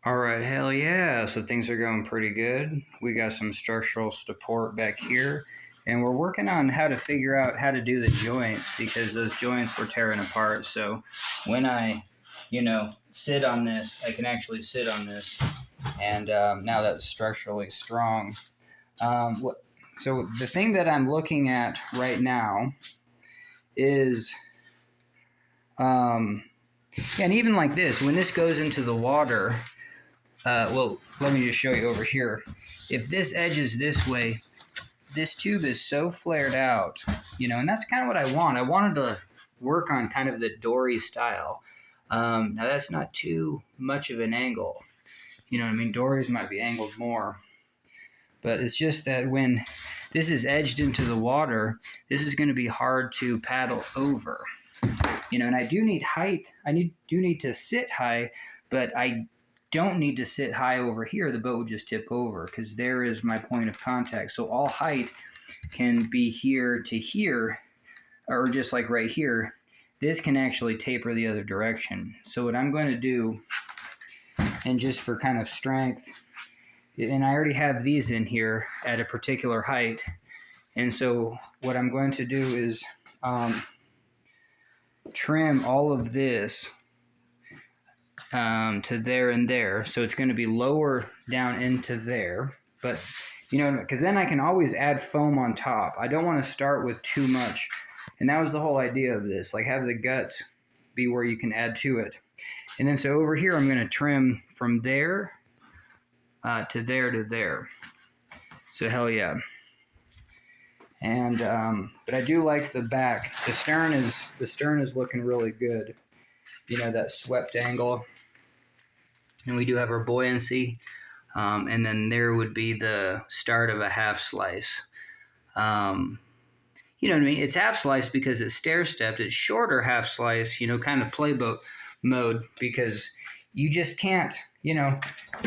All right, hell yeah. So things are going pretty good. We got some structural support back here, and we're working on how to figure out how to do the joints because those joints were tearing apart. So when I, sit on this, I can actually sit on this, and now that's structurally strong. What? So the thing that I'm looking at right now is, and even like this, when this goes into the water. Well, let me just show you over here. If this edges this way, this tube is so flared out, and that's kind of what I want. I wanted to work on kind of the dory style. Now that's not too much of an angle. You know what I mean? Dories might be angled more. But it's just that when this is edged into the water, this is going to be hard to paddle over. And I do need height. Do need to sit high, but I don't need to sit high over here. The boat would just tip over because there is my point of contact. So all height can be here to here, or just like right here. This can actually taper the other direction. So what I'm going to do, and just for kind of strength, and I already have these in here at a particular height. And so what I'm going to do is trim all of this to there and there. So it's going to be lower down into there. But, because then I can always add foam on top. I don't want to start with too much. And that was the whole idea of this. Like, have the guts be where you can add to it. And then so over here, I'm going to trim from there to there to there. So hell yeah. And but I do like the back. The stern is looking really good. That swept angle. And we do have our buoyancy. And then there would be the start of a half slice. You know what I mean? It's half slice because it's stair stepped. It's shorter half slice, kind of playboat mode, because you just can't,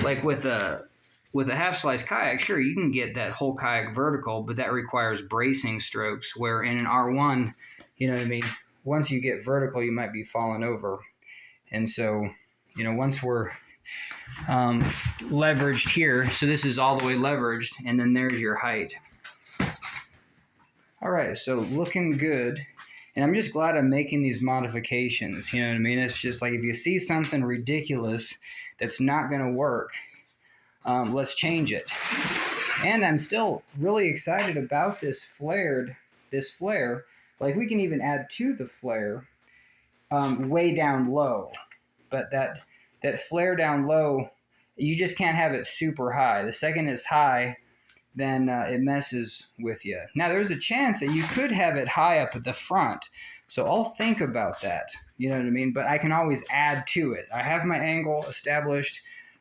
like with a half slice kayak, sure, you can get that whole kayak vertical, but that requires bracing strokes, where in an R1, once you get vertical, you might be falling over. And so, once we're leveraged here, so this is all the way leveraged, and then there's your height. All right, so looking good. And I'm just glad I'm making these modifications, you know what I mean? It's just like if you see something ridiculous that's not going to work, let's change it. And I'm still really excited about this flare. Like, we can even add to the flare way down low. But that flare down low, you just can't have it super high. The second it's high, then it messes with you. Now, there's a chance that you could have it high up at the front. So I'll think about that, you know what I mean? But I can always add to it. I have my angle established.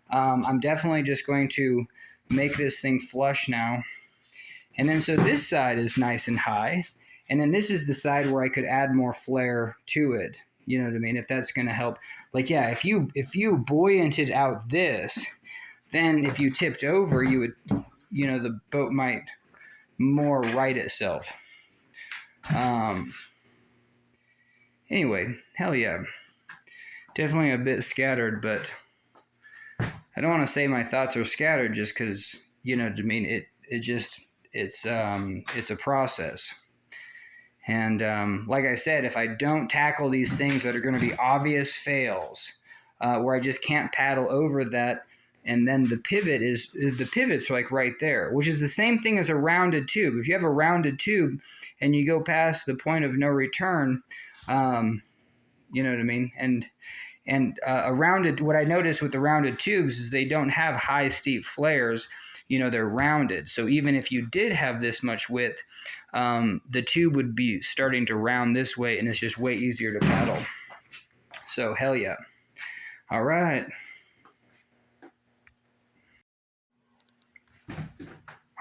I'm definitely just going to make this thing flush now. And then so this side is nice and high. And then this is the side where I could add more flare to it. You know what I mean? If that's going to help. Like, yeah, if you buoyanted out this, then if you tipped over, you would, the boat might more right itself. Anyway, hell yeah. Definitely a bit scattered, but I don't want to say my thoughts are scattered just because, it's a process. And like I said, if I don't tackle these things that are going to be obvious fails, where I just can't paddle over that, and then the pivot's like right there, which is the same thing as a rounded tube. If you have a rounded tube and you go past the point of no return, you know what I mean? And what I noticed with the rounded tubes is they don't have high steep flares. They're rounded. So even if you did have this much width, the tube would be starting to round this way, and it's just way easier to paddle. So hell yeah. All right.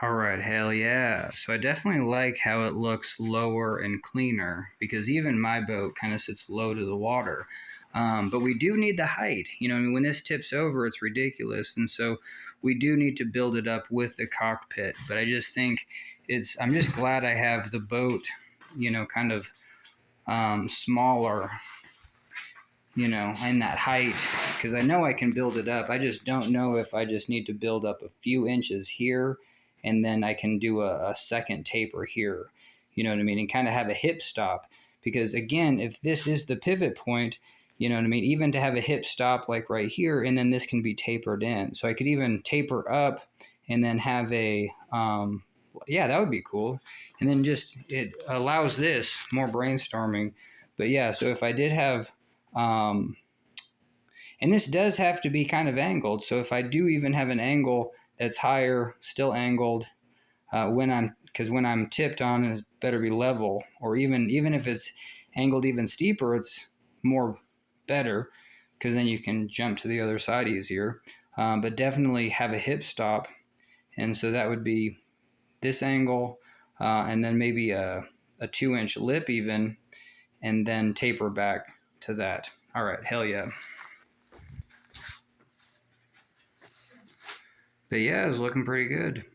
All right, hell yeah. So I definitely like how it looks lower and cleaner, because even my boat kind of sits low to the water. But we do need the height. When this tips over, it's ridiculous. And so we do need to build it up with the cockpit. But I just think I'm just glad I have the boat, kind of smaller, in that height. because I know I can build it up. I just don't know if I just need to build up a few inches here, and then I can do a second taper here. You know what I mean? And kind of have a hip stop. Because again, if this is the pivot point, you know what I mean? Even to have a hip stop like right here, and then this can be tapered in. So I could even taper up and then have a, yeah, that would be cool. And then just, it allows this more brainstorming. But yeah, so if I did have, and this does have to be kind of angled. So if I do even have an angle that's higher, still angled, because when I'm tipped on, it better be level, or even if it's angled even steeper, it's more better, because then you can jump to the other side easier. But definitely have a hip stop, and so that would be this angle, and then maybe a 2-inch lip even, and then taper back to that. All right, hell yeah. But yeah, it's looking pretty good.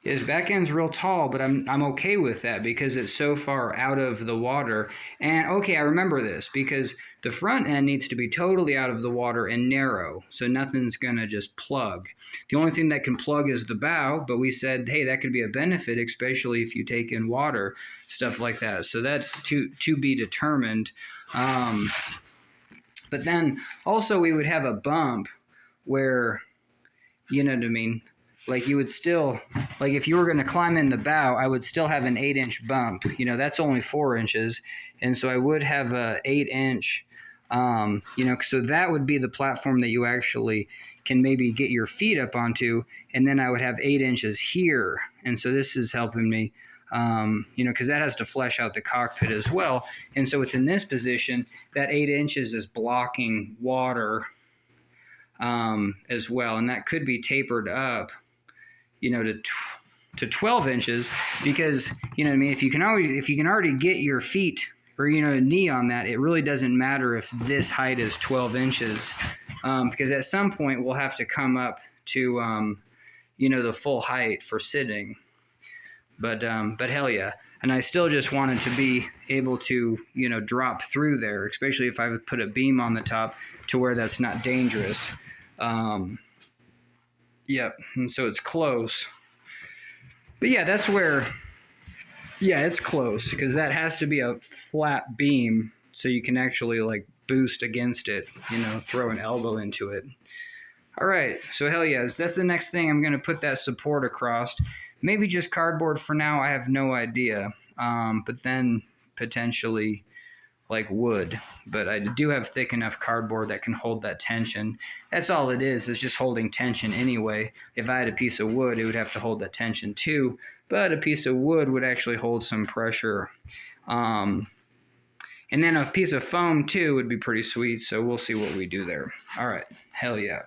His back end's real tall, but I'm okay with that because it's so far out of the water. And okay, I remember this because the front end needs to be totally out of the water and narrow, so nothing's gonna just plug. The only thing that can plug is the bow, but we said, hey, that could be a benefit, especially if you take in water, stuff like that. So that's to be determined. But then also we would have a bump where, you know what I mean? Like you would still, like if you were going to climb in the bow, I would still have an 8-inch bump. You know, that's only 4 inches. And so I would have a 8-inch, you know, so that would be the platform that you actually can maybe get your feet up onto. And then I would have 8 inches here. And so this is helping me, you know, because that has to flesh out the cockpit as well. And so it's in this position that 8 inches is blocking water as well. And that could be tapered up, you know, to 12 inches, because, you know what I mean, if you can already get your feet or, you know, knee on that, it really doesn't matter if this height is 12 inches, because at some point we'll have to come up to, you know, the full height for sitting. But hell yeah. And I still just wanted to be able to, you know, drop through there, especially if I would put a beam on the top to where that's not dangerous. Yep, and so it's close. But yeah, that's where, yeah, it's close, because that has to be a flat beam so you can actually like boost against it, you know, throw an elbow into it. All right, so hell yes, that's the next thing. I'm going to put that support across. Maybe just cardboard for now, I have no idea. But then potentially like wood, but I do have thick enough cardboard that can hold that tension. That's all it is just holding tension anyway. If I had a piece of wood, it would have to hold that tension too, but a piece of wood would actually hold some pressure. And then a piece of foam too would be pretty sweet, so we'll see what we do there. All right, hell yeah.